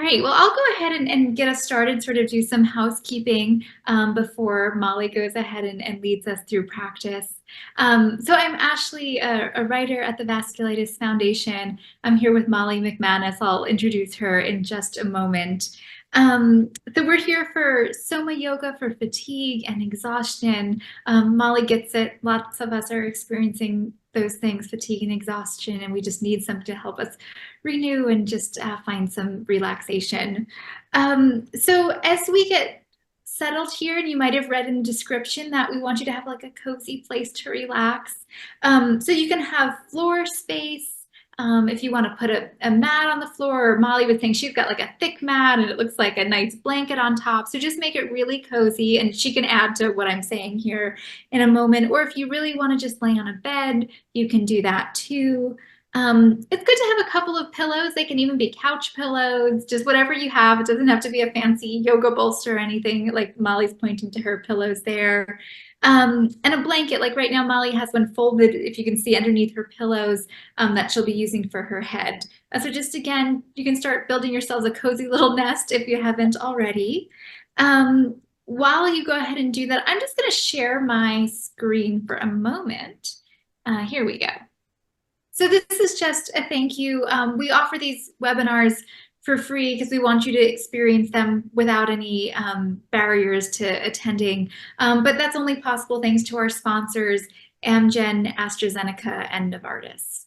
right, well, I'll go ahead and get us started, sort of do some housekeeping before Molly goes ahead and leads us through practice. So I'm Ashley, a writer at the Vasculitis Foundation. I'm here with Molly McManus. I'll introduce her in just a moment. So we're here for SomaYoga for fatigue and exhaustion. Molly gets it. Lots of us are experiencing those things, fatigue and exhaustion, and we just need something to help us renew and just find some relaxation. So as we get settled here, and you might have read in the description that we want you to have like a cozy place to relax. So you can have floor space. If you want to put a mat on the floor, or Molly would think she's got like a thick mat and it looks like a nice blanket on top. So just make it really cozy, and she can add to what I'm saying here in a moment. Or if you really want to just lay on a bed, you can do that too. It's good to have a couple of pillows. They can even be couch pillows, just whatever you have. It doesn't have to be a fancy yoga bolster or anything, like Molly's pointing to her pillows there. And a blanket, like right now, Molly has one folded, if you can see underneath her pillows, that she'll be using for her head. So just again, you can start building yourselves a cozy little nest if you haven't already. While you go ahead and do that, I'm just going to share my screen for a moment. Here we go. So this is just a thank you. We offer these webinars for free because we want you to experience them without any barriers to attending. But that's only possible thanks to our sponsors, Amgen, AstraZeneca, and Novartis.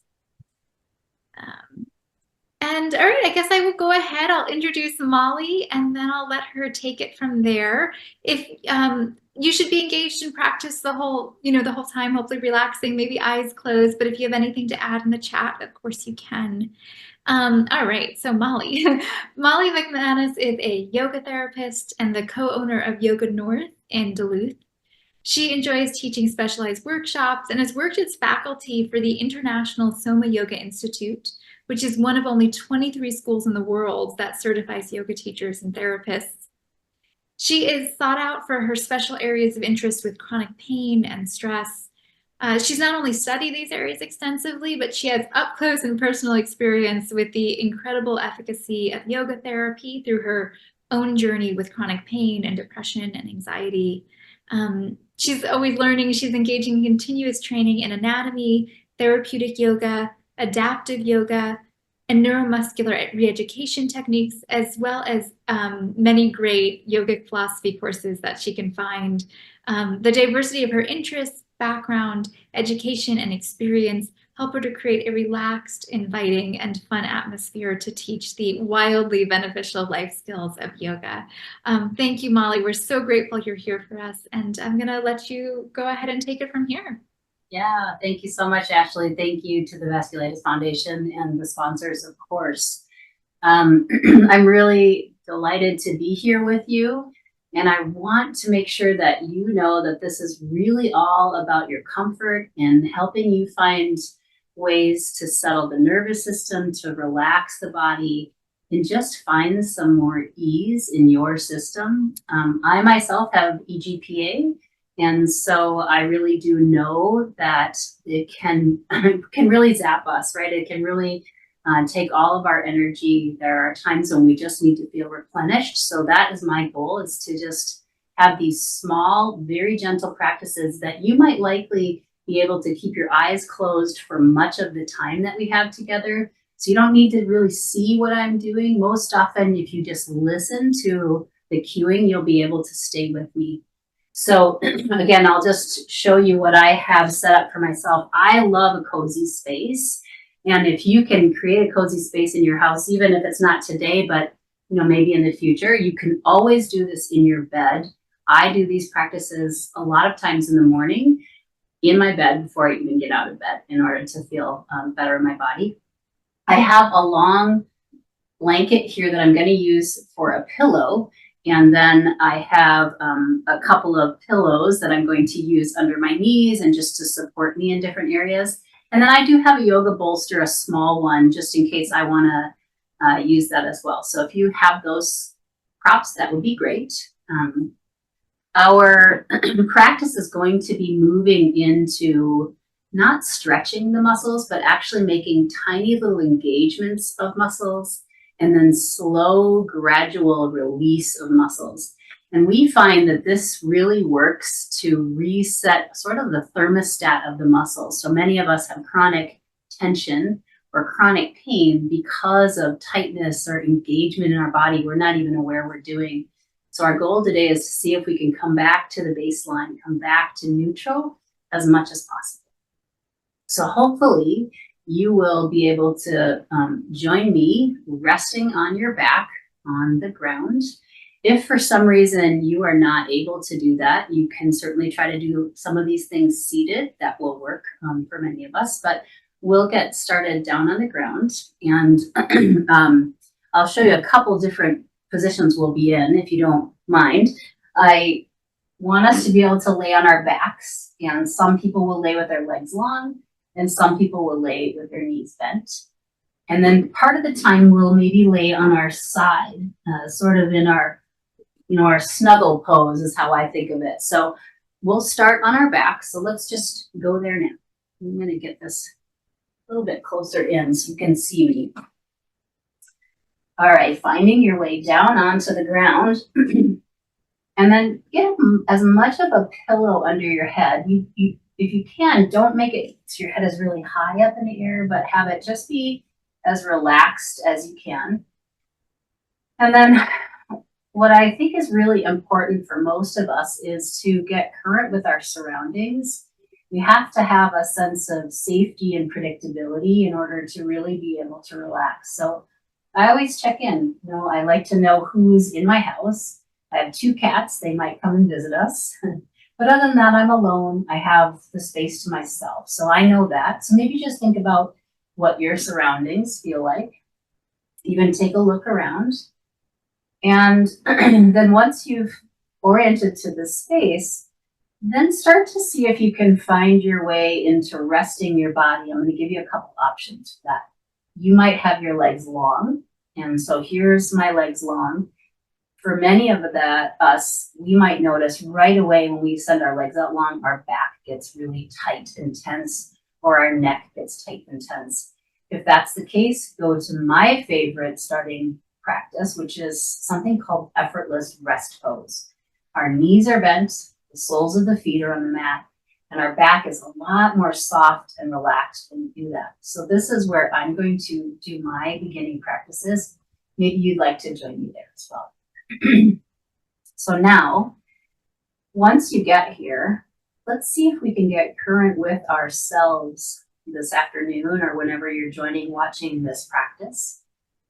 And all right, I guess I will go ahead. I'll introduce Molly, and then I'll let her take it from there. If you should be engaged in practice the whole time, hopefully relaxing, maybe eyes closed. But if you have anything to add in the chat, of course you can. All right, so Molly. Molly McManus is a yoga therapist and the co-owner of Yoga North in Duluth. She enjoys teaching specialized workshops and has worked as faculty for the International SomaYoga Institute, which is one of only 23 schools in the world that certifies yoga teachers and therapists. She is sought out for her special areas of interest with chronic pain and stress. She's not only studied these areas extensively, but she has up close and personal experience with the incredible efficacy of yoga therapy through her own journey with chronic pain and depression and anxiety. She's always learning. She's engaging in continuous training in anatomy, therapeutic yoga, adaptive yoga, and neuromuscular re-education techniques, as well as many great yogic philosophy courses that she can find. The diversity of her interests, background, education, and experience help her to create a relaxed, inviting, and fun atmosphere to teach the wildly beneficial life skills of yoga. Thank you, Molly. We're so grateful you're here for us, and I'm going to let you go ahead and take it from here. Yeah, thank you so much, Ashley. Thank you to the Vasculitis Foundation and the sponsors, of course. I'm really delighted to be here with you. And I want to make sure that you know that this is really all about your comfort and helping you find ways to settle the nervous system, to relax the body, and just find some more ease in your system. I myself have EGPA. And so I really do know that it can really zap us, right? It can really take all of our energy. There are times when we just need to feel replenished. So that is my goal, is to just have these small, very gentle practices that you might likely be able to keep your eyes closed for much of the time that we have together. So you don't need to really see what I'm doing. Most often, if you just listen to the cueing, you'll be able to stay with me. So again, I'll just show you what I have set up for myself. I love a cozy space. And if you can create a cozy space in your house, even if it's not today, but maybe in the future, you can always do this in your bed. I do these practices a lot of times in the morning in my bed before I even get out of bed in order to feel better in my body. I have a long blanket here that I'm going to use for a pillow. And then I have a couple of pillows that I'm going to use under my knees and just to support me in different areas. And then I do have a yoga bolster, a small one, just in case I want to use that as well. So if you have those props, that would be great. Our practice is going to be moving into not stretching the muscles, but actually making tiny little engagements of muscles and then slow, gradual release of muscles. And we find that this really works to reset sort of the thermostat of the muscles. So many of us have chronic tension or chronic pain because of tightness or engagement in our body we're not even aware we're doing. So our goal today is to see if we can come back to the baseline, come back to neutral as much as possible. So hopefully you will be able to join me resting on your back on the ground. If for some reason you are not able to do that, you can certainly try to do some of these things seated. That will work for many of us, but we'll get started down on the ground, and I'll show you a couple different positions we'll be in if you don't mind. I want us to be able to lay on our backs, and some people will lay with their legs long, and some people will lay with their knees bent. And then part of the time we'll maybe lay on our side, sort of in our, our snuggle pose is how I think of it. So we'll start on our back. So let's just go there now. I'm going to get this a little bit closer in so you can see me. All right, finding your way down onto the ground. And then get as much of a pillow under your head. If you can, don't make it so your head is really high up in the air, but have it just be as relaxed as you can. And then what I think is really important for most of us is to get current with our surroundings. We have to have a sense of safety and predictability in order to really be able to relax. So I always check in. I like to know who's in my house. I have 2 cats. They might come and visit us. But other than that, I'm alone. I have the space to myself. So I know that. So maybe just think about what your surroundings feel like. Even take a look around. And then once you've oriented to the space, then start to see if you can find your way into resting your body. I'm going to give you a couple options for that. You might have your legs long. And so here's my legs long. For many of us, we might notice right away when we send our legs out long, our back gets really tight and tense, or our neck gets tight and tense. If that's the case, go to my favorite starting practice, which is something called effortless rest pose. Our knees are bent, the soles of the feet are on the mat, and our back is a lot more soft and relaxed when you do that. So this is where I'm going to do my beginning practices. Maybe you'd like to join me there as well. So now, once you get here, let's see if we can get current with ourselves this afternoon or whenever you're watching this practice.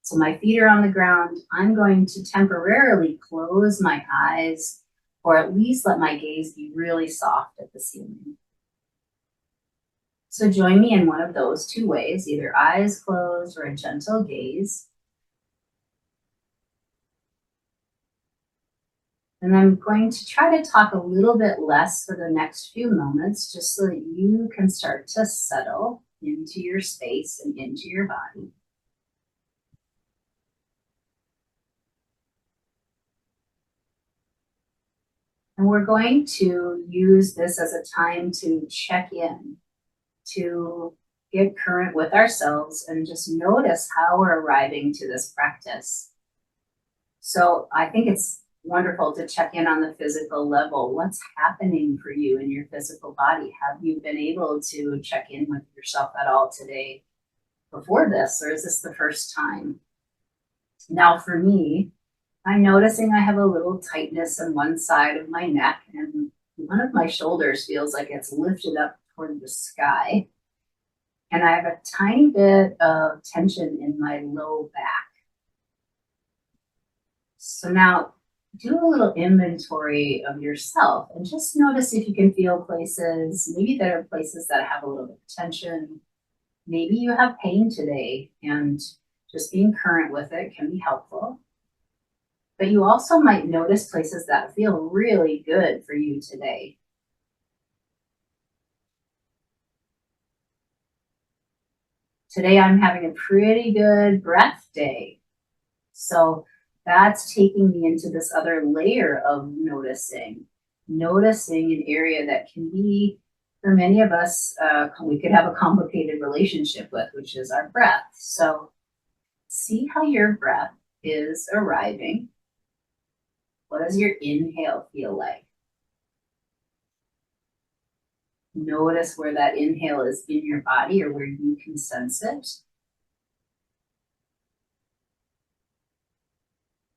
So my feet are on the ground. I'm going to temporarily close my eyes, or at least let my gaze be really soft at the ceiling. So join me in one of those 2 ways, either eyes closed or a gentle gaze. And I'm going to try to talk a little bit less for the next few moments, just so that you can start to settle into your space and into your body. And we're going to use this as a time to check in, to get current with ourselves and just notice how we're arriving to this practice. So I think it's wonderful to check in on the physical level. What's happening for you in your physical body? Have you been able to check in with yourself at all today before this, or is this the first time? Now for me, I'm noticing I have a little tightness on one side of my neck, and one of my shoulders feels like it's lifted up toward the sky. And I have a tiny bit of tension in my low back. So now do a little inventory of yourself and just notice if you can feel places. Maybe there are places that have a little bit of tension. Maybe you have pain today, and just being current with it can be helpful. But you also might notice places that feel really good for you today. Today I'm having a pretty good breath day. So that's taking me into this other layer of noticing an area that can be, for many of us, we could have a complicated relationship with, which is our breath. So see how your breath is arriving. What does your inhale feel like? Notice where that inhale is in your body or where you can sense it.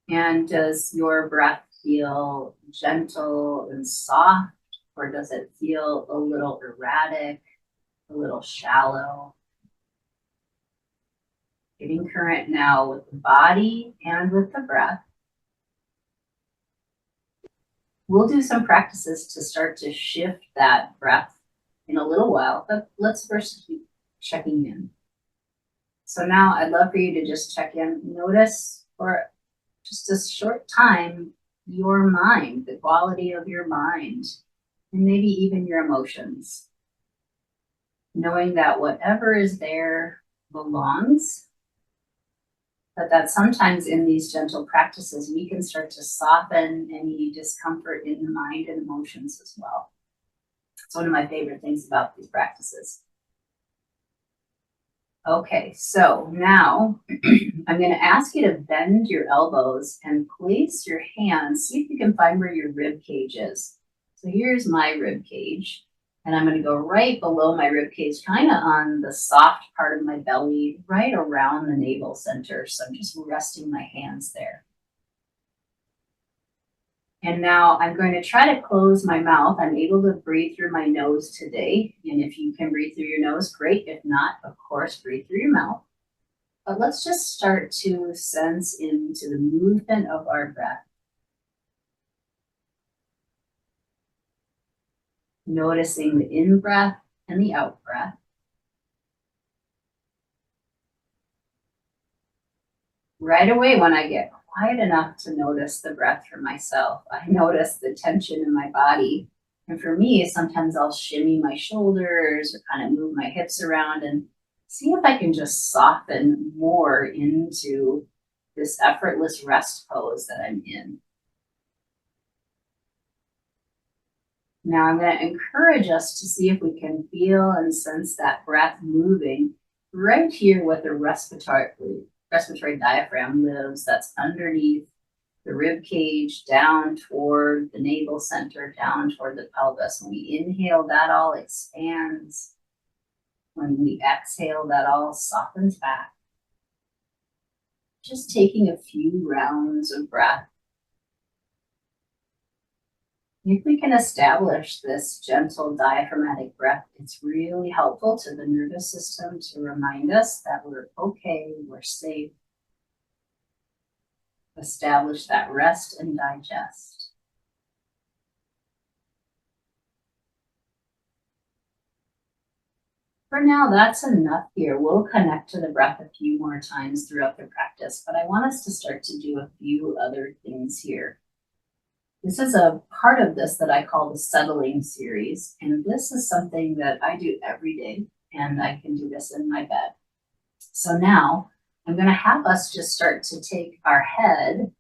And does your breath feel gentle and soft, or does it feel a little erratic, a little shallow? Getting current now with the body and with the breath. We'll do some practices to start to shift that breath in a little while, but let's first keep checking in. So now I'd love for you to just check in, notice for just a short time your mind, the quality of your mind, and maybe even your emotions. Knowing that whatever is there belongs, but that sometimes in these gentle practices, we can start to soften any discomfort in the mind and emotions as well. It's one of my favorite things about these practices. Okay, so now I'm going to ask you to bend your elbows and place your hands. See if you can find where your rib cage is. So here's my rib cage, and I'm going to go right below my rib cage, kind of on the soft part of my belly, right around the navel center. So I'm just resting my hands there. And now I'm going to try to close my mouth. I'm able to breathe through my nose today. And if you can breathe through your nose, great. If not, of course, breathe through your mouth. But let's just start to sense into the movement of our breath. Noticing the in-breath and the out-breath. Right away, when I get quiet enough to notice the breath for myself, I notice the tension in my body. And for me, sometimes I'll shimmy my shoulders or kind of move my hips around and see if I can just soften more into this effortless rest pose that I'm in. Now I'm going to encourage us to see if we can feel and sense that breath moving right here with the respiratory diaphragm lives. That's underneath the rib cage, down toward the navel center, down toward the pelvis. When we inhale, that all expands. When we exhale, that all softens back. Just taking a few rounds of breath. If we can establish this gentle diaphragmatic breath, it's really helpful to the nervous system to remind us that we're okay, we're safe. Establish that rest and digest. For now, that's enough here. We'll connect to the breath a few more times throughout the practice, but I want us to start to do a few other things here. This is a part of this that I call the settling series, and this is something that I do every day, and I can do this in my bed. So now I'm going to have us just start to take our head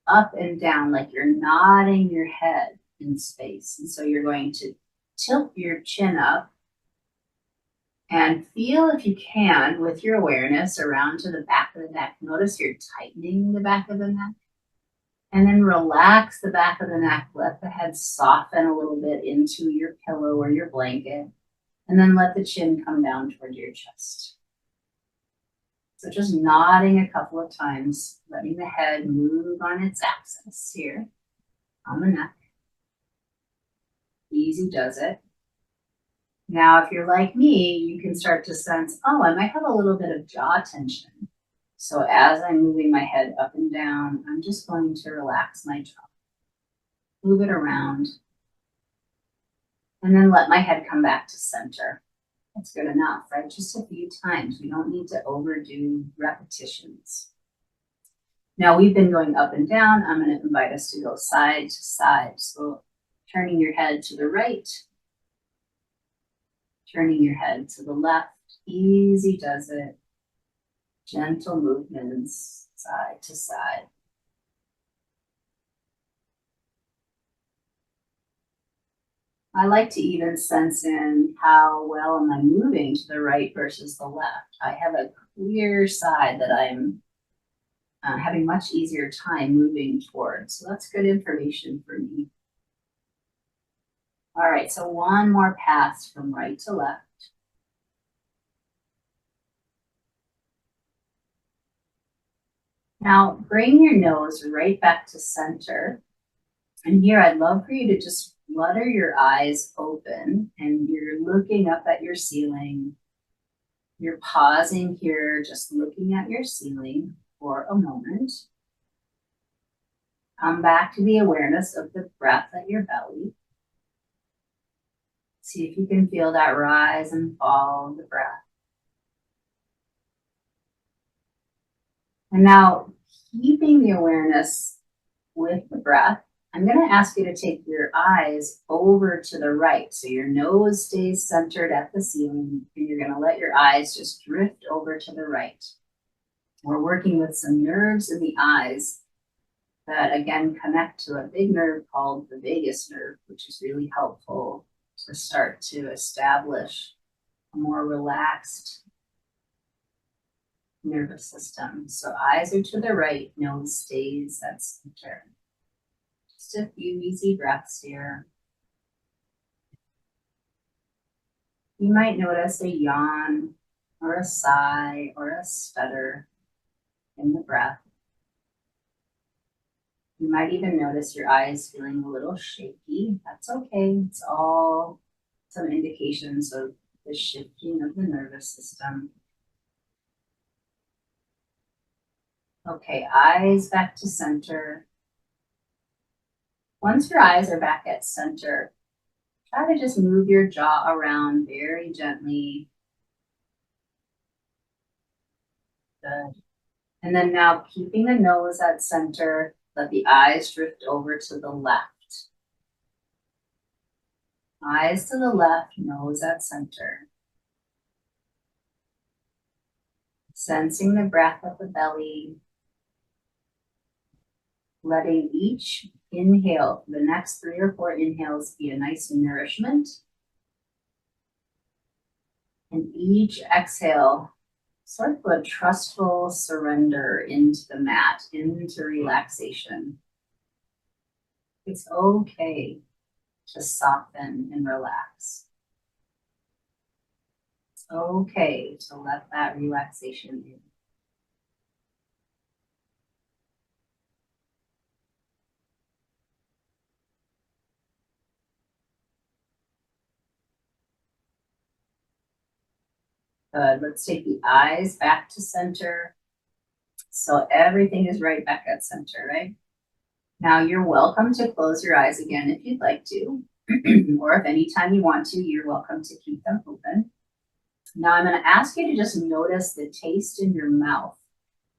up and down like you're nodding your head in space. And so you're going to tilt your chin up and feel, if you can, with your awareness around to the back of the neck. Notice you're tightening the back of the neck. And then relax the back of the neck. Let the head soften a little bit into your pillow or your blanket. And then let the chin come down toward your chest. So just nodding a couple of times, letting the head move on its axis here on the neck. Easy does it. Now, if you're like me, you can start to sense, oh, I might have a little bit of jaw tension. So as I'm moving my head up and down, I'm just going to relax my jaw. Move it around. And then let my head come back to center. That's good enough, right? Just a few times. We don't need to overdo repetitions. Now we've been going up and down. I'm going to invite us to go side to side. So turning your head to the right, turning your head to the left. Easy does it. Gentle movements side to side. I like to even sense in how well am I moving to the right versus the left. I have a clear side that I'm having much easier time moving towards. So that's good information for me. All right, so one more pass from right to left. Now bring your nose right back to center. And here I'd love for you to just flutter your eyes open and you're looking up at your ceiling. You're pausing here, just looking at your ceiling for a moment. Come back to the awareness of the breath at your belly. See if you can feel that rise and fall of the breath. And now, keeping the awareness with the breath, I'm going to ask you to take your eyes over to the right. So your nose stays centered at the ceiling, and you're going to let your eyes just drift over to the right. We're working with some nerves in the eyes that, again, connect to a big nerve called the vagus nerve, which is really helpful to start to establish a more relaxed nervous system. So eyes are to the right, nose stays at center. Just a few easy breaths here. You might notice a yawn or a sigh or a stutter in the breath. You might even notice your eyes feeling a little shaky. That's okay. It's all some indications of the shifting of the nervous system. Okay, eyes back to center. Once your eyes are back at center, try to just move your jaw around very gently. Good. And then now keeping the nose at center, let the eyes drift over to the left. Eyes to the left, nose at center. Sensing the breath of the belly. Letting each inhale, the next 3 or 4 inhales, be a nice nourishment. And each exhale, sort of a trustful surrender into the mat, into relaxation. It's okay to soften and relax. It's okay to let that relaxation in. Good. Let's take the eyes back to center. So everything is right back at center, right? Now you're welcome to close your eyes again if you'd like to, or if anytime you want to, you're welcome to keep them open. Now I'm going to ask you to just notice the taste in your mouth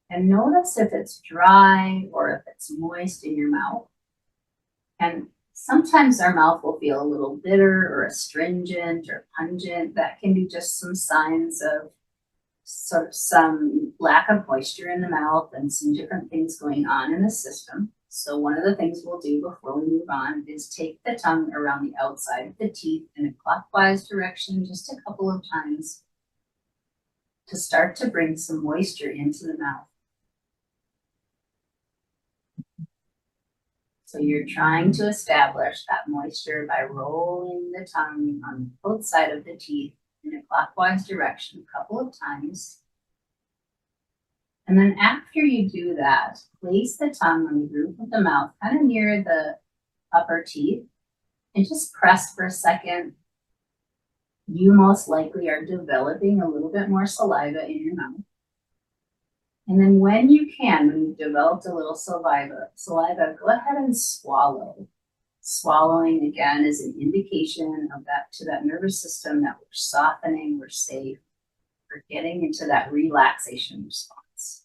and notice if it's dry or if it's moist in your mouth. And sometimes our mouth will feel a little bitter or astringent or pungent. That can be just some signs of sort of some lack of moisture in the mouth and some different things going on in the system. So one of the things we'll do before we move on is take the tongue around the outside of the teeth in a clockwise direction just a couple of times to start to bring some moisture into the mouth. So you're trying to establish that moisture by rolling the tongue on both sides of the teeth in a clockwise direction a couple of times. And then after you do that, place the tongue on the roof of the mouth, kind of near the upper teeth, and just press for a second. You most likely are developing a little bit more saliva in your mouth. And then when you can, when you've developed a little saliva, go ahead and swallow. Swallowing, again, is an indication of that to that nervous system that we're softening, we're safe, we're getting into that relaxation response.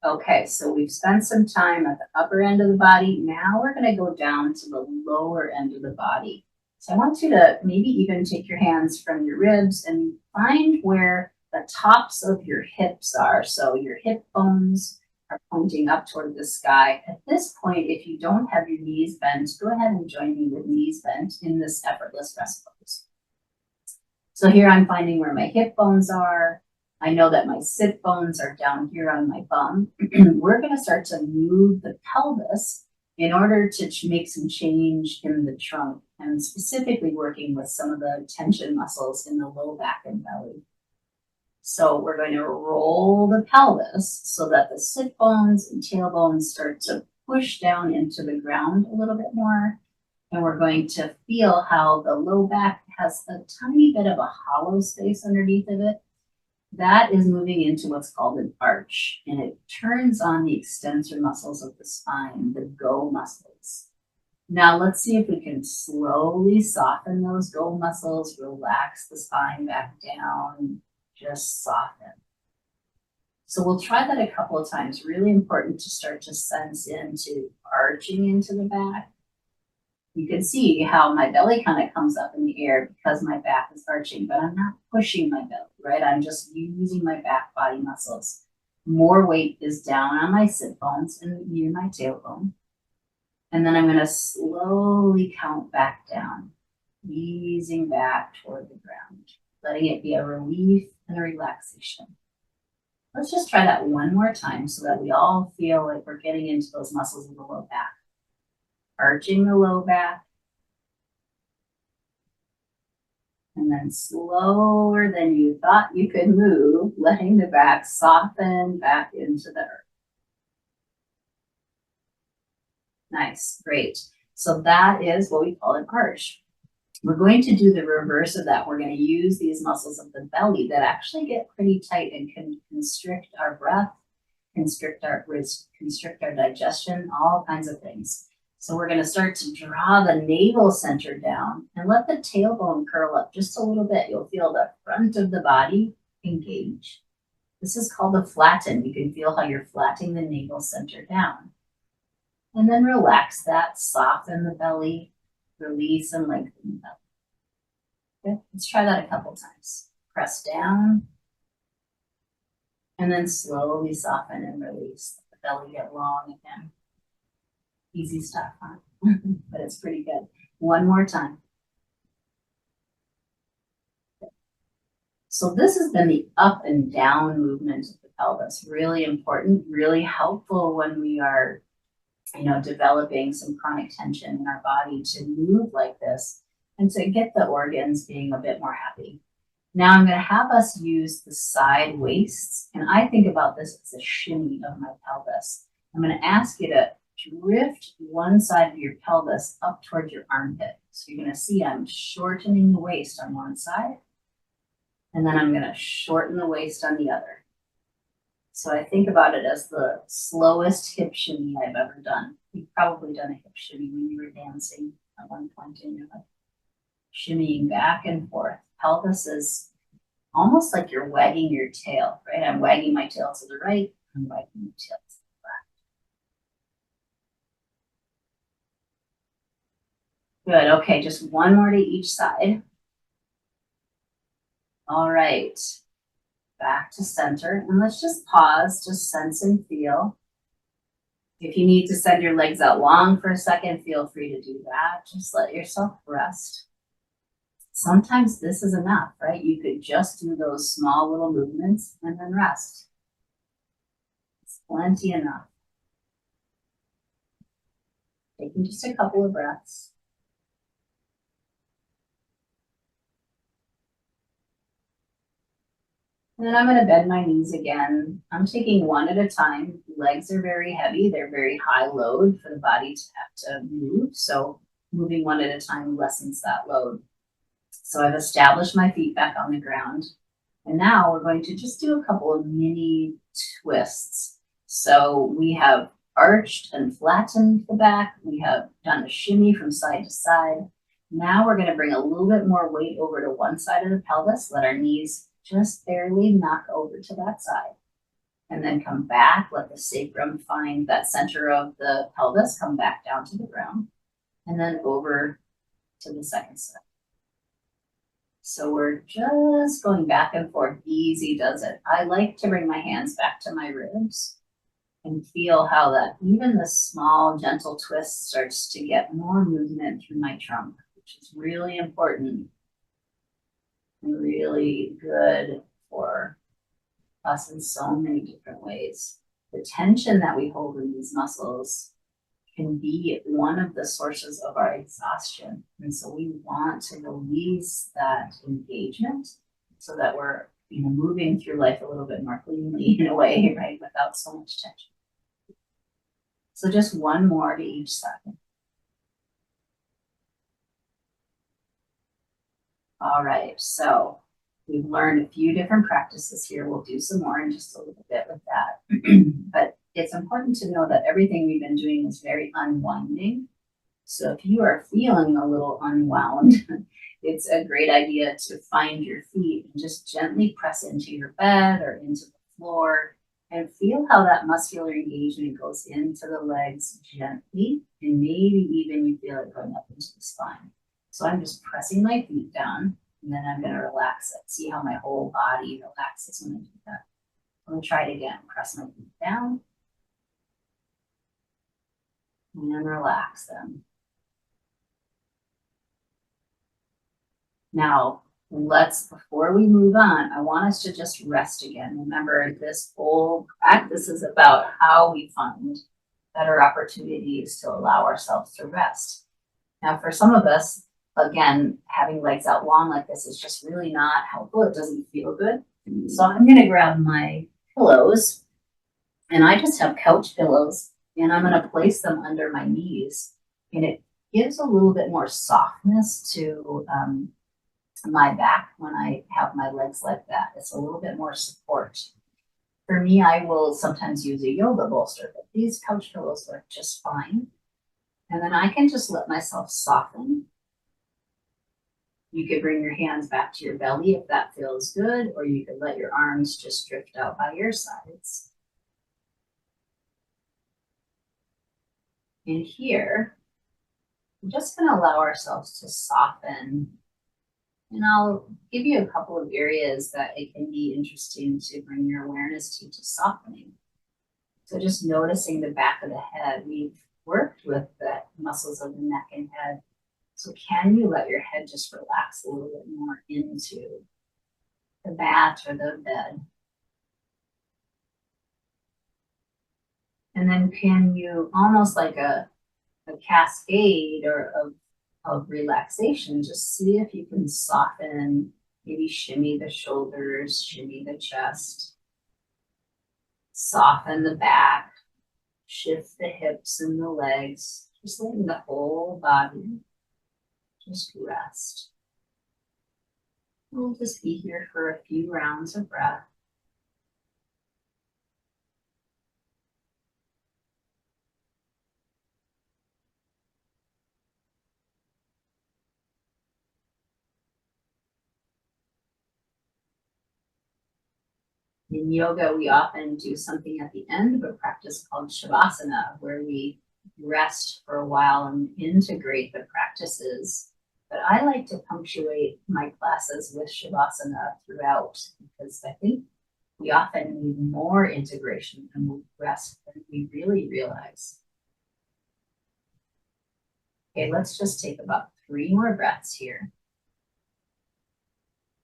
Okay, so we've spent some time at the upper end of the body. Now we're going to go down to the lower end of the body. So I want you to maybe even take your hands from your ribs and find where the tops of your hips are. So your hip bones are pointing up toward the sky. At this point, if you don't have your knees bent, go ahead and join me with knees bent in this effortless rest pose. So here I'm finding where my hip bones are. I know that my sit bones are down here on my bum. We're going to start to move the pelvis in order to make some change in the trunk, and specifically working with some of the tension muscles in the low back and belly. So we're going to roll the pelvis so that the sit bones and tailbones start to push down into the ground a little bit more. And we're going to feel how the low back has a tiny bit of a hollow space underneath of it. That is moving into what's called an arch, and it turns on the extensor muscles of the spine, the go muscles. Now let's see if we can slowly soften those go muscles, relax the spine back down, just soften. So we'll try that a couple of times. Really important to start to sense into arching into the back. You can see how my belly kind of comes up in the air because my back is arching, but I'm not pushing my belly, right? I'm just using my back body muscles. More weight is down on my sit bones and near my tailbone. And then I'm going to slowly count back down, easing back toward the ground, letting it be a relief and a relaxation. Let's just try that one more time so that we all feel like we're getting into those muscles of the low back. Arching the low back. And then slower than you thought you could move, letting the back soften back into the earth. Nice, great. So that is what we call an arch. We're going to do the reverse of that. We're going to use these muscles of the belly that actually get pretty tight and can constrict our breath, constrict our digestion, all kinds of things. So we're going to start to draw the navel center down and let the tailbone curl up just a little bit. You'll feel the front of the body engage. This is called a flatten. You can feel how you're flattening the navel center down. And then relax that, soften the belly, release and lengthen the belly. Okay, let's try that a couple times. Press down and then slowly soften and release. Let the belly get long again. Easy stuff, huh? But it's pretty good. One more time. So this has been the up and down movement of the pelvis. Really important, really helpful when we are, developing some chronic tension in our body to move like this and to get the organs being a bit more happy. Now I'm going to have us use the side waists, and I think about this as a shimmy of my pelvis. I'm going to ask you to drift one side of your pelvis up towards your armpit. So you're going to see I'm shortening the waist on one side, and then I'm going to shorten the waist on the other. So I think about it as the slowest hip shimmy I've ever done. You've probably done a hip shimmy when you were dancing at one point in your life. Shimmying back and forth. Pelvis is almost like you're wagging your tail, right? I'm wagging my tail to the right, I'm wagging my tail to the left. Good, okay, just one more to each side. All right, back to center, and let's just pause, just sense and feel. If you need to send your legs out long for a second, feel free to do that. Just let yourself rest. Sometimes this is enough, right? You could just do those small little movements and then rest. It's plenty enough. Taking just a couple of breaths. And then I'm going to bend my knees again. I'm taking one at a time. Legs are very heavy. They're very high load for the body to have to move. So moving one at a time lessens that load. So I've established my feet back on the ground. And now we're going to just do a couple of mini twists. So we have arched and flattened the back. We have done a shimmy from side to side. Now we're going to bring a little bit more weight over to one side of the pelvis. Let our knees just barely knock over to that side. And then come back, let the sacrum find that center of the pelvis, come back down to the ground, and then over to the second side. So we're just going back and forth. Easy does it. I like to bring my hands back to my ribs. And feel how that even the small gentle twist starts to get more movement through my trunk, which is really important and really good for us in so many different ways. The tension that we hold in these muscles can be one of the sources of our exhaustion. And so we want to release that engagement so that we're moving through life a little bit more cleanly in a way, right? Without so much tension. So just one more to each side. All right, so we've learned a few different practices here. We'll do some more in just a little bit with that. But it's important to know that everything we've been doing is very unwinding. So if you are feeling a little unwound, it's a great idea to find your feet and just gently press into your bed or into the floor and feel how that muscular engagement goes into the legs gently, and maybe even you feel it going up into the spine. So I'm just pressing my feet down, and then I'm going to relax it. See how my whole body relaxes when I do that. I'm going to try it again. Press my feet down, and then relax them. Now, before we move on, I want us to just rest again. Remember, this whole practice is about how we find better opportunities to allow ourselves to rest. Now, for some of us, again, having legs out long like this is just really not helpful. It doesn't feel good. So I'm going to grab my pillows, and I just have couch pillows, and I'm going to place them under my knees, and it gives a little bit more softness to my back when I have my legs like that. It's a little bit more support. For me, I will sometimes use a yoga bolster, but these couch pillows work just fine. And then I can just let myself soften. You could bring your hands back to your belly if that feels good, or you could let your arms just drift out by your sides. And here, we're just going to allow ourselves to soften. And I'll give you a couple of areas that it can be interesting to bring your awareness to softening. So just noticing the back of the head. We've worked with the muscles of the neck and head. So can you let your head just relax a little bit more into the mat or the bed? And then can you, almost like a cascade of relaxation, just see if you can soften, maybe shimmy the shoulders, shimmy the chest, soften the back, shift the hips and the legs, just letting the whole body just rest. We'll just be here for a few rounds of breath. In yoga, we often do something at the end of a practice called shavasana, where we rest for a while and integrate the practices. But I like to punctuate my classes with shavasana throughout, because I think we often need more integration and rest than we really realize. Okay, let's just take about 3 more breaths here.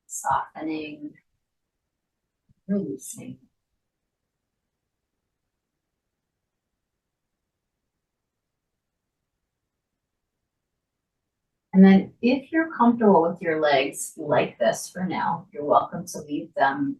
Softening, releasing. And then if you're comfortable with your legs like this for now, you're welcome to leave them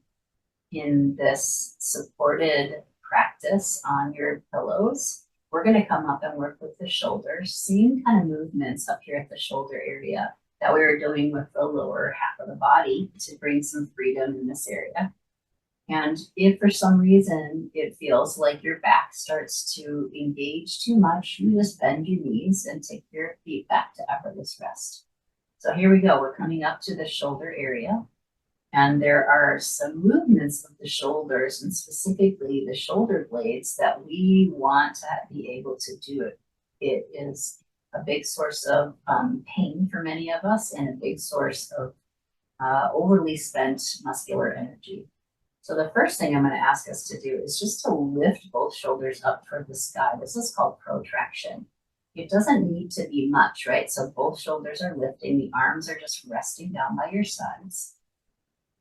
in this supported practice on your pillows. We're going to come up and work with the shoulders, same kind of movements up here at the shoulder area that we were doing with the lower half of the body to bring some freedom in this area. And if for some reason it feels like your back starts to engage too much, you just bend your knees and take your feet back to effortless rest. So here we go. We're coming up to the shoulder area. And there are some movements of the shoulders, and specifically the shoulder blades, that we want to be able to do it. It is a big source of pain for many of us, and a big source of overly spent muscular energy. So the first thing I'm going to ask us to do is just to lift both shoulders up toward the sky. This is called protraction. It doesn't need to be much, right? So both shoulders are lifting, the arms are just resting down by your sides.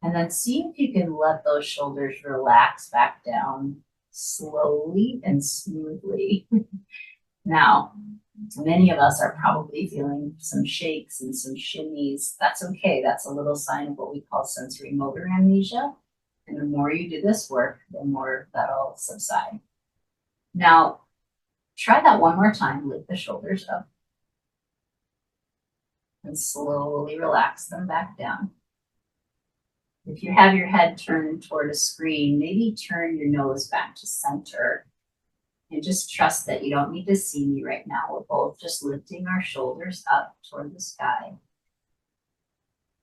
And then see if you can let those shoulders relax back down slowly and smoothly. Now, many of us are probably feeling some shakes and some shimmies. That's okay. That's a little sign of what we call sensory motor amnesia. And the more you do this work, the more that'll subside. Now, try that one more time. Lift the shoulders up and slowly relax them back down. If you have your head turned toward a screen, maybe turn your nose back to center and just trust that you don't need to see me right now. We're both just lifting our shoulders up toward the sky.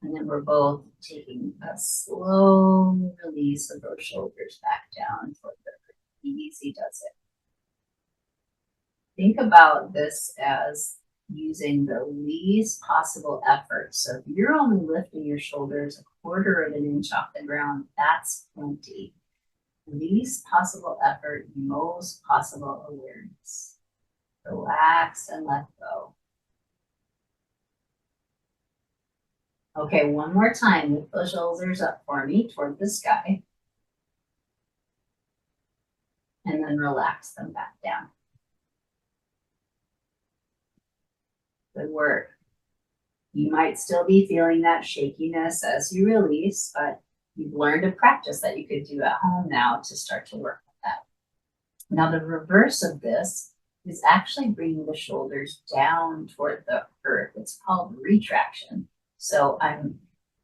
And then we're both taking a slow release of those shoulders back down toward the earth. Easy does it. Think about this as using the least possible effort. So if you're only lifting your shoulders 1/4 of an inch off the ground, that's plenty. Least possible effort, most possible awareness. Relax and let go. Okay, one more time. Lift those shoulders up for me toward the sky. And then relax them back down. Good work. You might still be feeling that shakiness as you release, but you've learned a practice that you could do at home now to start to work with that. Now, the reverse of this is actually bringing the shoulders down toward the earth. It's called retraction. So I'm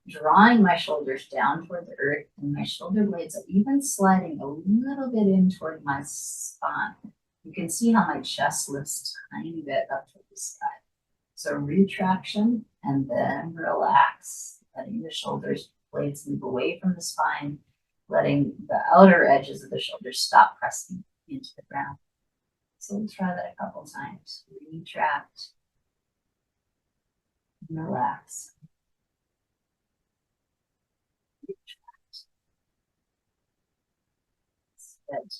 drawing my shoulders down toward the earth, and my shoulder blades are even sliding a little bit in toward my spine. You can see how my chest lifts a tiny bit up toward the sky. So retraction and then relax, letting the shoulders blades move away from the spine, letting the outer edges of the shoulders stop pressing into the ground. So we'll try that a couple times. Retract and relax. Retract. Good.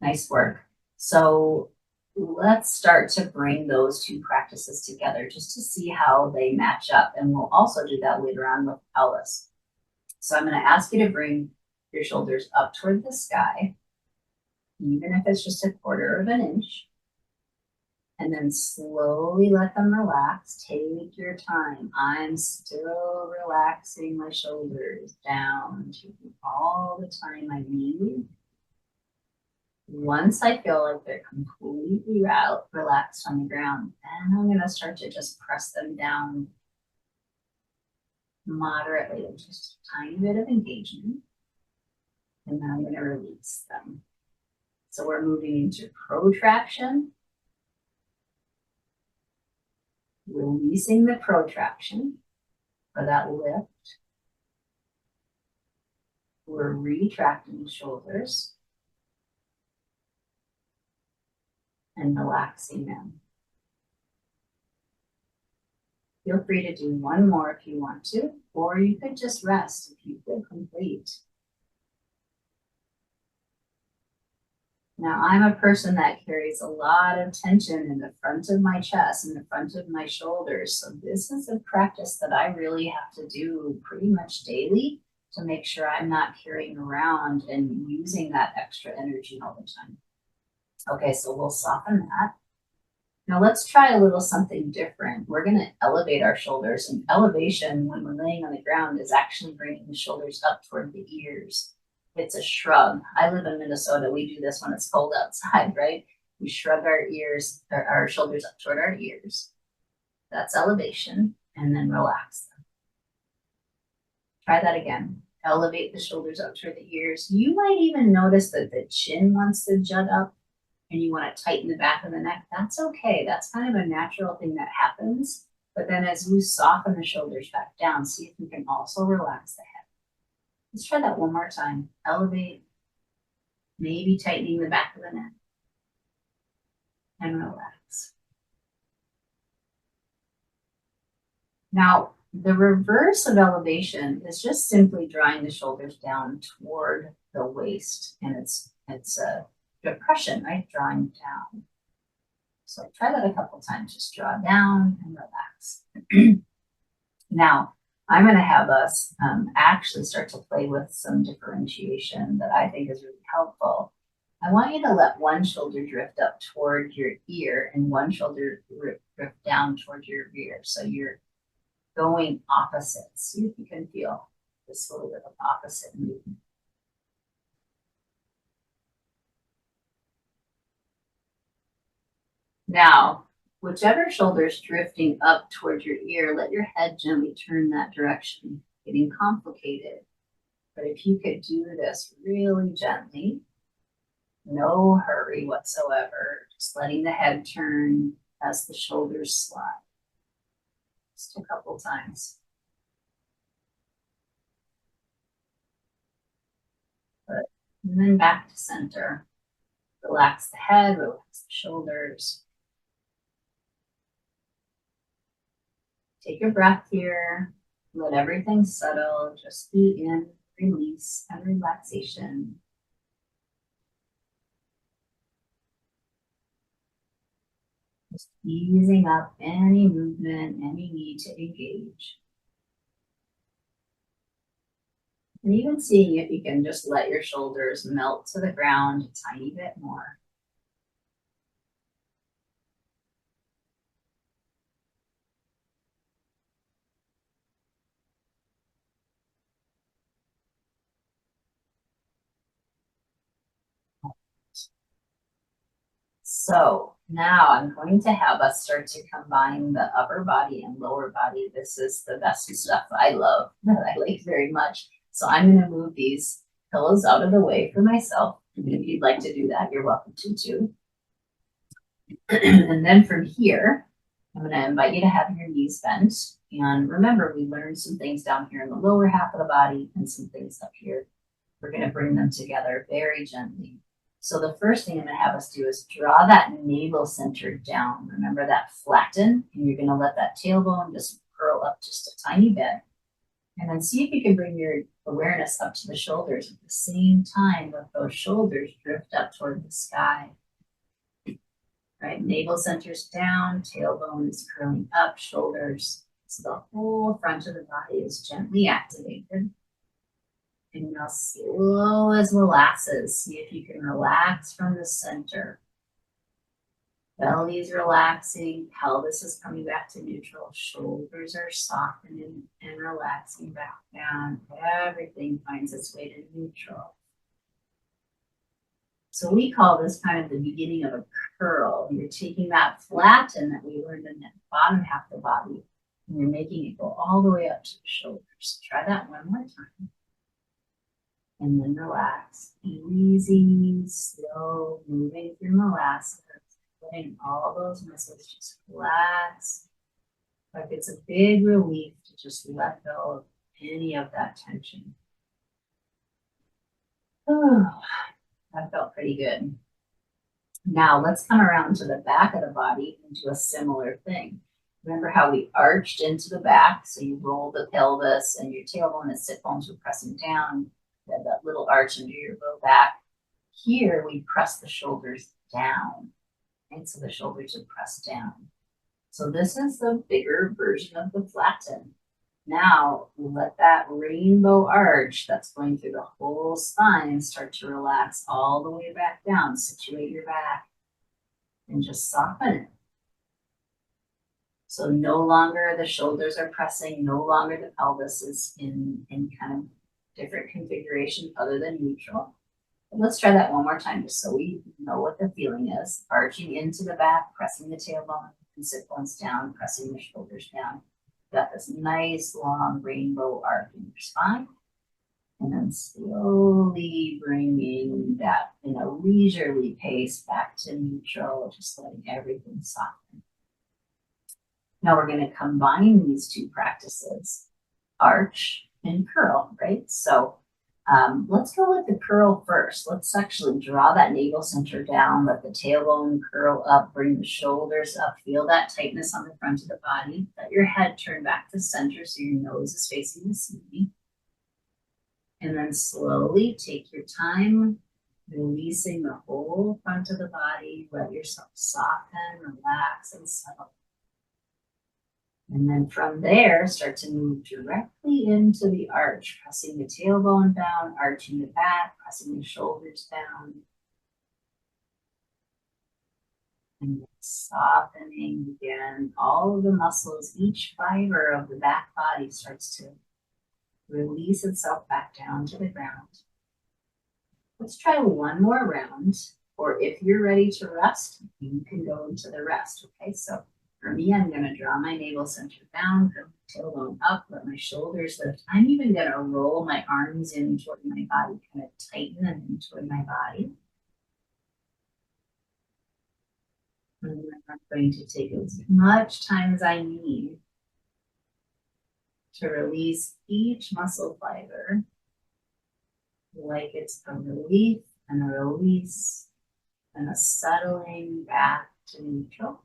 Nice work. So let's start to bring those two practices together just to see how they match up. And we'll also do that later on with pelvis. So I'm going to ask you to bring your shoulders up toward the sky, even if it's just 1/4 of an inch. And then slowly let them relax. Take your time. I'm still relaxing my shoulders down, taking all the time I need. Once I feel like they're completely relaxed on the ground, then I'm going to start to just press them down moderately with just a tiny bit of engagement. And then I'm going to release them. So we're moving into protraction, releasing the protraction for that lift. We're retracting the shoulders and relaxing them. Feel free to do one more if you want to, or you could just rest if you feel complete. Now, I'm a person that carries a lot of tension in the front of my chest and the front of my shoulders. So this is a practice that I really have to do pretty much daily to make sure I'm not carrying around and using that extra energy all the time. Okay, so we'll soften that. Now let's try a little something different. We're going to elevate our shoulders, and elevation when we're laying on the ground is actually bringing the shoulders up toward the ears. It's a shrug. I live in Minnesota. We do this when it's cold outside, right? We shrug our ears, our shoulders up toward our ears. That's elevation, and then relax them. Try that again. Elevate the shoulders up toward the ears. You might even notice that the chin wants to jut up and you want to tighten the back of the neck. That's okay. That's kind of a natural thing that happens. But then as you soften the shoulders back down, see if you can also relax the head. Let's try that one more time. Elevate, maybe tightening the back of the neck, and relax. Now, The reverse of elevation is just simply drawing the shoulders down toward the waist, and it's a depression, right? Drawing down. So try that a couple times. Just draw down and relax. Now, I'm going to have us actually start to play with some differentiation that I think is really helpful. I want you to let one shoulder drift up toward your ear and one shoulder drift down toward your rear. So you're going opposites. See if you can feel this little bit of opposite movement. Now, whichever shoulder is drifting up towards your ear, let your head gently turn that direction, getting complicated. But if you could do this really gently, no hurry whatsoever, just letting the head turn as the shoulders slide. Just a couple times. Good. And then back to center. Relax the head, relax the shoulders. Take a breath here. Let everything settle. Just be in release and relaxation. Just easing up any movement, any need to engage. And even seeing if you can just let your shoulders melt to the ground a tiny bit more. So now I'm going to have us start to combine the upper body and lower body. This is the best stuff I love, that I like very much. So I'm going to move these pillows out of the way for myself. And if you'd like to do that, you're welcome to too. And then from here, I'm going to invite you to have your knees bent. And remember, we learned some things down here in the lower half of the body and some things up here. We're going to bring them together very gently. So the first thing I'm going to have us do is draw that navel center down. Remember that flatten, and you're going to let that tailbone just curl up just a tiny bit. And then see if you can bring your awareness up to the shoulders at the same time. Let those shoulders drift up toward the sky. Right, navel center's down, tailbone is curling up, shoulders. So the whole front of the body is gently activated. And now slow as molasses, see if you can relax from the center. Belly is relaxing, pelvis is coming back to neutral, shoulders are softening and relaxing back down. Everything finds its way to neutral. So we call this kind of the beginning of a curl. You're taking that flatten that we learned in that bottom half of the body, and you're making it go all the way up to the shoulders. Try that one more time. And then relax. Easy, slow, moving through molasses, letting all those muscles just relax. Like it's a big relief to just let go of any of that tension. Oh, that felt pretty good. Now let's come around to the back of the body and do a similar thing. Remember how we arched into the back? So you roll the pelvis and your tailbone and sit bones were pressing down. You have that little arch under your low back. Here we press the shoulders down. Right? So the shoulders are pressed down. So this is the bigger version of the flatten. Now we let that rainbow arch that's going through the whole spine start to relax all the way back down. Situate your back and just soften it. So no longer the shoulders are pressing, no longer the pelvis is in kind of different configuration other than neutral. But let's try that one more time just so we know what the feeling is. Arching into the back, pressing the tailbone and sit bones down, pressing the shoulders down. Got this nice long rainbow arc in your spine. And then slowly bringing that in a leisurely pace back to neutral, just letting everything soften. Now we're going to combine these two practices, arch and curl, right? So Let's go with the curl first. Let's actually draw that navel center down, let the tailbone curl up, bring the shoulders up, feel that tightness on the front of the body. Let your head turn back to center so your nose is facing the ceiling. And then slowly take your time, releasing the whole front of the body. Let yourself soften, relax, and settle. And then from there, start to move directly into the arch, pressing the tailbone down, arching the back, pressing the shoulders down. And then softening again. All of the muscles, each fiber of the back body starts to release itself back down to the ground. Let's try one more round, or if you're ready to rest, you can go into the rest, okay? So for me, I'm gonna draw my navel center down, put my tailbone up, let my shoulders lift. I'm even gonna roll my arms in toward my body, kind of tighten them in toward my body. And then I'm going to take as much time as I need to release each muscle fiber, like it's a relief and a release and a settling back to neutral.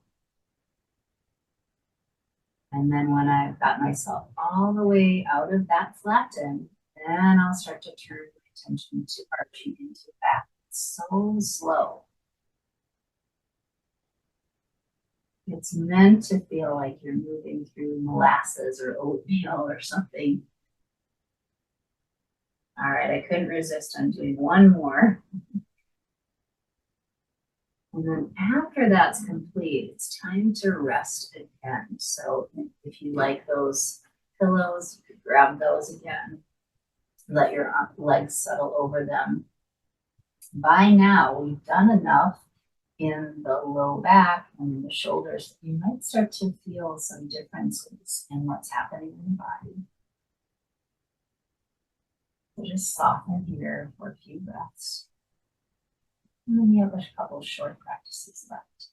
And then when I've got myself all the way out of that flatten, then I'll start to turn my attention to arching into the back. It's so slow. It's meant to feel like you're moving through molasses or oatmeal or something. All right, I couldn't resist. I'm doing one more. And then after that's complete, it's time to rest again. So if you like those pillows, you could grab those again. Let your legs settle over them. By now, we've done enough in the low back and in the shoulders. You might start to feel some differences in what's happening in the body. So just soften here for a few breaths. And then we have a couple short practices left.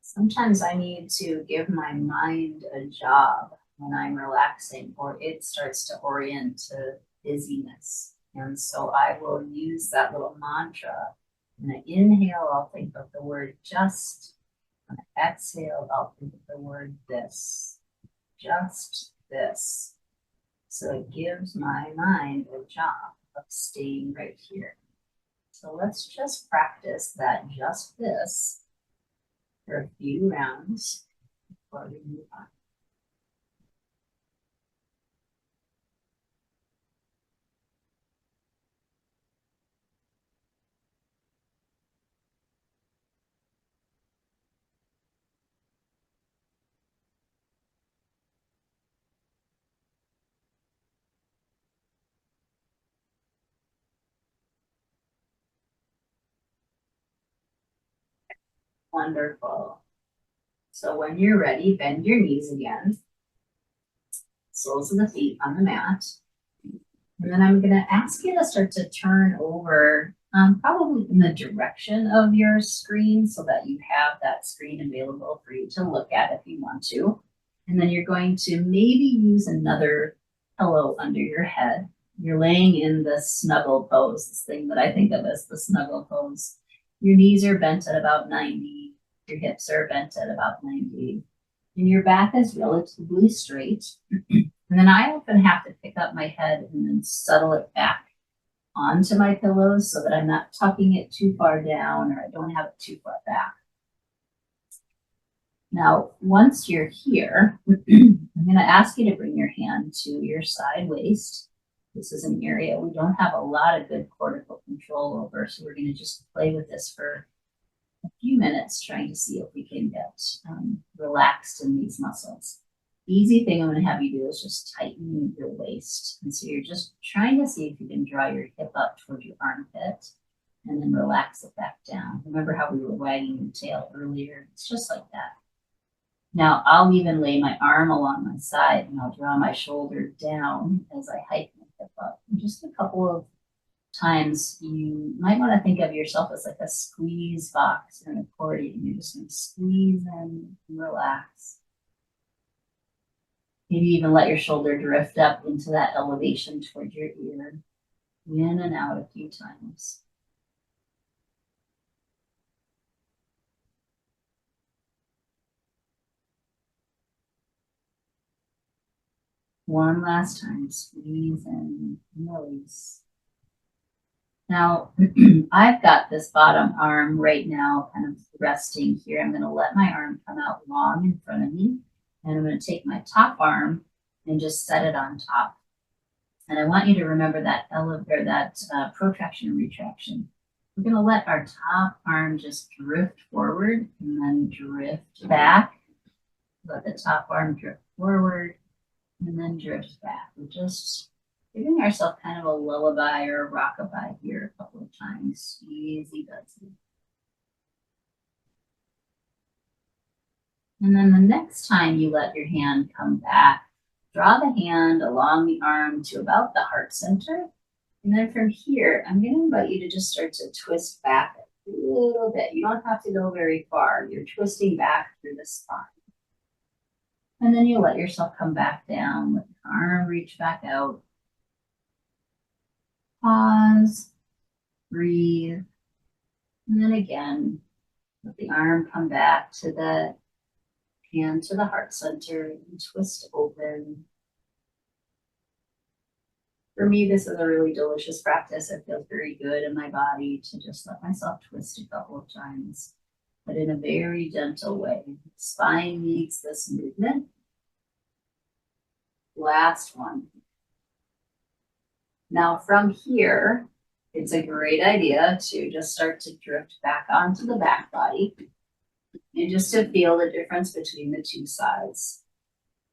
Sometimes I need to give my mind a job when I'm relaxing, or it starts to orient to busyness. And so I will use that little mantra. When I inhale, I'll think of the word just. When I exhale, I'll think of the word this. Just this. So it gives my mind a job of staying right here. So let's just practice that just this for a few rounds before we move on. Wonderful. So when you're ready, bend your knees again. Soles of the feet on the mat. And then I'm going to ask you to start to turn over probably in the direction of your screen so that you have that screen available for you to look at if you want to. And then you're going to maybe use another pillow under your head. You're laying in the snuggle pose, this thing that I think of as the snuggle pose. Your knees are bent at about 90. Your hips are bent at about 90. And your back is relatively straight. And then I often have to pick up my head and then settle it back onto my pillows so that I'm not tucking it too far down or I don't have it too far back. Now, once you're here, I'm going to ask you to bring your hand to your side waist. This is an area we don't have a lot of good cortical control over, so we're going to just play with this for a few minutes, trying to see if we can get relaxed in these muscles. The easy thing I'm going to have you do is just tighten your waist. And so you're just trying to see if you can draw your hip up towards your armpit and then relax it back down. Remember how we were wagging your tail earlier? It's just like that. Now I'll even lay my arm along my side and I'll draw my shoulder down as I hike my hip up. And just a couple of times you might want to think of yourself as like a squeeze box in an accordion. You're just going to squeeze in and relax. Maybe even let your shoulder drift up into that elevation toward your ear. In and out a few times. One last time, squeeze in and release. Now, I've got this bottom arm right now kind of resting here. I'm going to let my arm come out long in front of me, and I'm going to take my top arm and just set it on top. And I want you to remember that protraction and retraction. We're going to let our top arm just drift forward and then drift back. Let the top arm drift forward and then drift back. We're just giving ourselves kind of a lullaby or a rockabye here a couple of times. Easy does it. And then the next time you let your hand come back, draw the hand along the arm to about the heart center. And then from here, I'm going to invite you to just start to twist back a little bit. You don't have to go very far. You're twisting back through the spine. And then you let yourself come back down, let the arm reach back out. Pause, breathe, and then again, let the arm come back to the hand to the heart center and twist open. For me, this is a really delicious practice. It feels very good in my body to just let myself twist a couple of times, but in a very gentle way. Spine needs this movement. Last one. Now from here, it's a great idea to just start to drift back onto the back body and just to feel the difference between the two sides.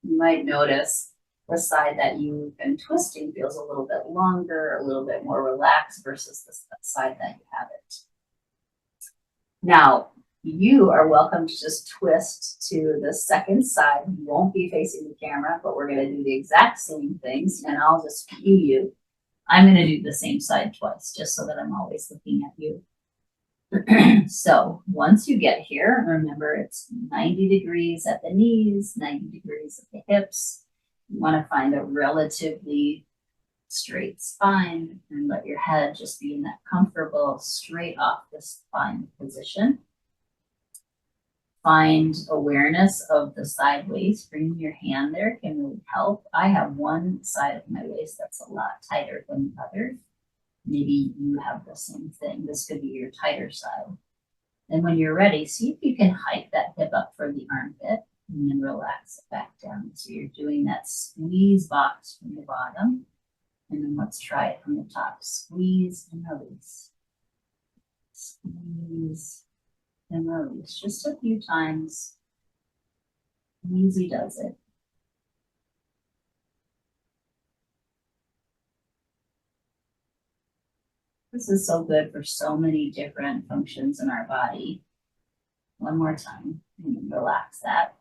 You might notice the side that you've been twisting feels a little bit longer, a little bit more relaxed versus the side that you haven't. Now, you are welcome to just twist to the second side. You won't be facing the camera, but we're going to do the exact same things, and I'll just cue you. I'm going to do the same side twice, just so that I'm always looking at you. So once you get here, remember it's 90 degrees at the knees, 90 degrees at the hips. You want to find a relatively straight spine and let your head just be in that comfortable, straight off the spine position. Find awareness of the side waist. Bringing your hand there can really help. I have one side of my waist that's a lot tighter than the other. Maybe you have the same thing. This could be your tighter side. And when you're ready, see if you can hike that hip up for the armpit and then relax it back down. So you're doing that squeeze box from the bottom. And then let's try it from the top. Squeeze and release. Squeeze and release. Just a few times. Easy does it. This is so good for so many different functions in our body. One more time, and relax that.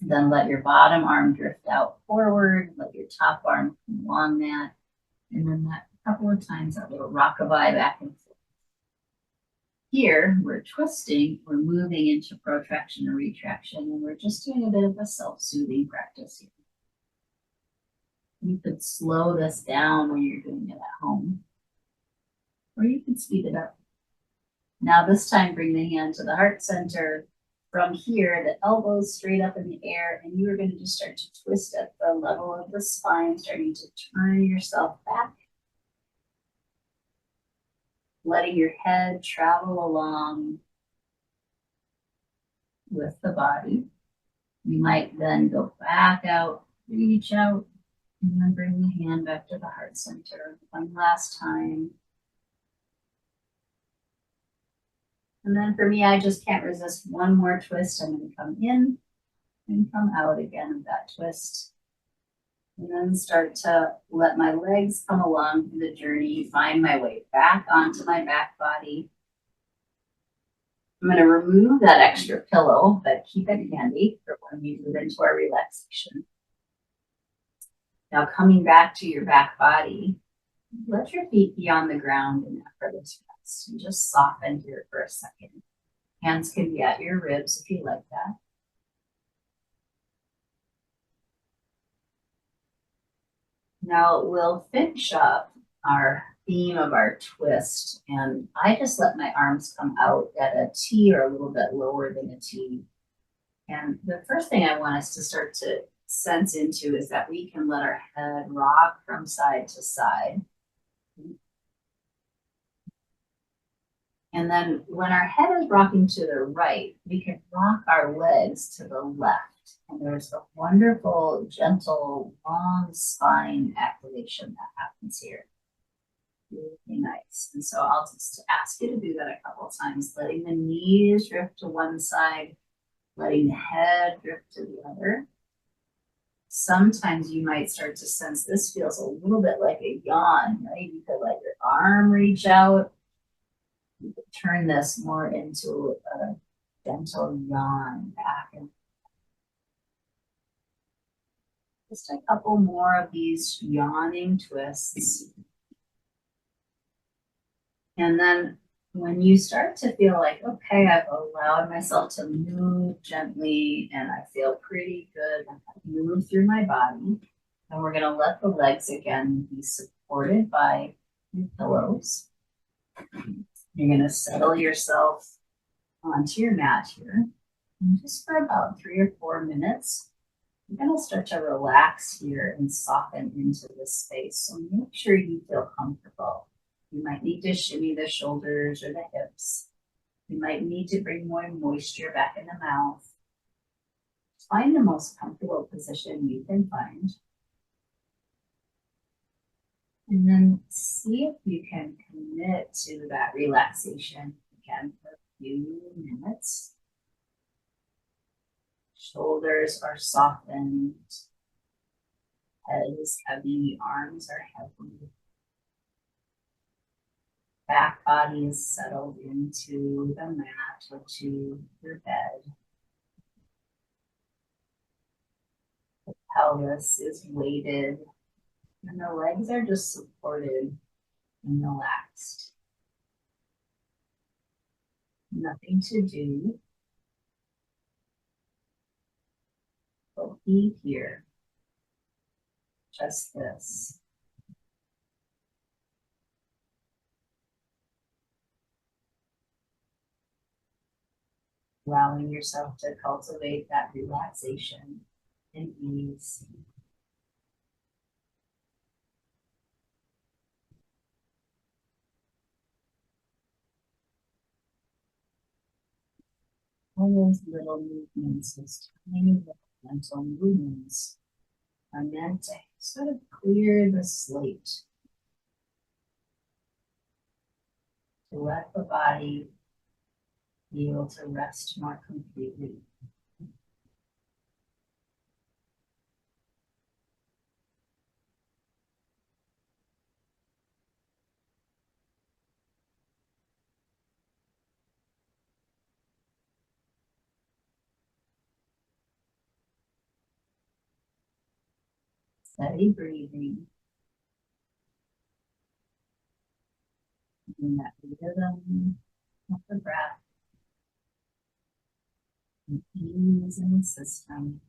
Then let your bottom arm drift out forward, let your top arm come along that, and then that couple of times, that little rockabye back and forth. Here, we're twisting, we're moving into protraction and retraction, and we're just doing a bit of a self-soothing practice here. You could slow this down when you're doing it at home, or you can speed it up. Now this time, bring the hand to the heart center. From here, the elbows straight up in the air, and you are going to just start to twist at the level of the spine, starting to turn yourself back. Letting your head travel along with the body. You might then go back out, reach out, and then bring the hand back to the heart center. One last time. And then for me, I just can't resist one more twist. I'm going to come in and come out again of that twist. And then start to let my legs come along through the journey, find my way back onto my back body. I'm going to remove that extra pillow, but keep it handy for when we move into our relaxation. Now coming back to your back body, Let your feet be on the ground in effortless rest and just soften here for a second. Hands can be at your ribs if you like that. Now we'll finish up our theme of our twist, and I just let my arms come out at a T or a little bit lower than a T. And the first thing I want us to start to sense into is that we can let our head rock from side to side. And then when our head is rocking to the right, we can rock our legs to the left. And there's a wonderful, gentle, long spine activation that happens here. Really nice. And so I'll just ask you to do that a couple of times, letting the knees drift to one side, letting the head drift to the other. Sometimes you might start to sense this feels a little bit like a yawn, right? You could let your arm reach out. You could turn this more into a gentle yawn back and just a couple more of these yawning twists. And then when you start to feel like, okay, I've allowed myself to move gently and I feel pretty good, I've moved through my body, and we're gonna let the legs again be supported by your pillows. You're gonna settle yourself onto your mat here. And just for about 3 or 4 minutes, you're gonna start to relax here and soften into this space. So make sure you feel comfortable. You might need to shimmy the shoulders or the hips. You might need to bring more moisture back in the mouth. Find the most comfortable position you can find. And then see if you can commit to that relaxation again for a few minutes. Shoulders are softened. Head is heavy, arms are heavy. Back body is settled into the mat or to your bed. The pelvis is weighted and the legs are just supported and relaxed. Nothing to do, but be here. Just this. Allowing yourself to cultivate that relaxation and ease. All those little movements, those tiny little mental movements, are meant to sort of clear the slate, to let the body be able to rest more completely. Steady breathing, in that rhythm of the breath, and ease in the system.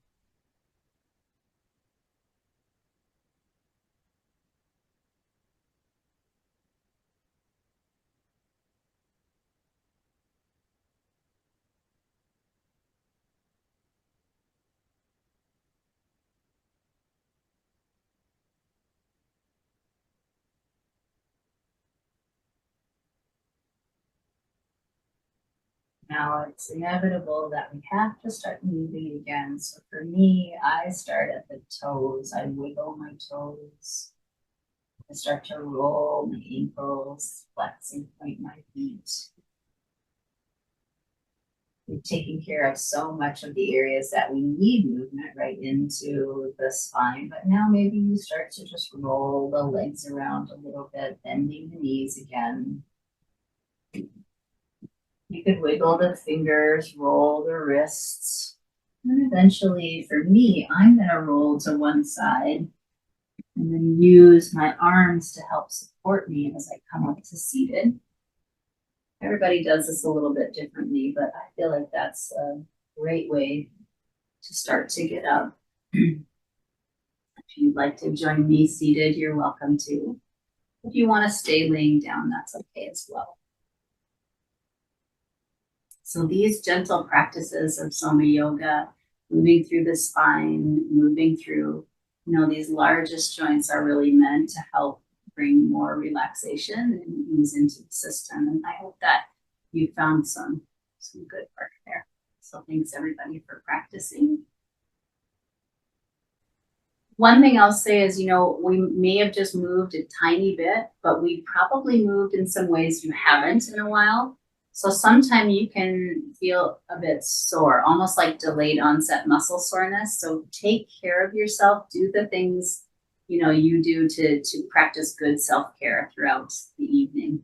Now it's inevitable that we have to start moving again. So for me, I start at the toes. I wiggle my toes. I start to roll my ankles, flex and point my feet. We've taken care of so much of the areas that we need movement right into the spine, but now maybe you start to just roll the legs around a little bit, bending the knees again. You could wiggle the fingers, roll the wrists, and eventually, for me, I'm going to roll to one side and then use my arms to help support support me as I come up to seated. Everybody does this a little bit differently, but I feel like that's a great way to start to get up. If you'd like to join me seated, you're welcome to. If you want to stay laying down, that's okay as well. So these gentle practices of SomaYoga, moving through the spine, moving through, these largest joints are really meant to help bring more relaxation and ease into the system. And I hope that you found some good work there. So thanks everybody for practicing. One thing I'll say is, we may have just moved a tiny bit, but we probably moved in some ways you haven't in a while. So sometimes you can feel a bit sore, almost like delayed onset muscle soreness. So take care of yourself, do the things, you do to practice good self-care throughout the evening.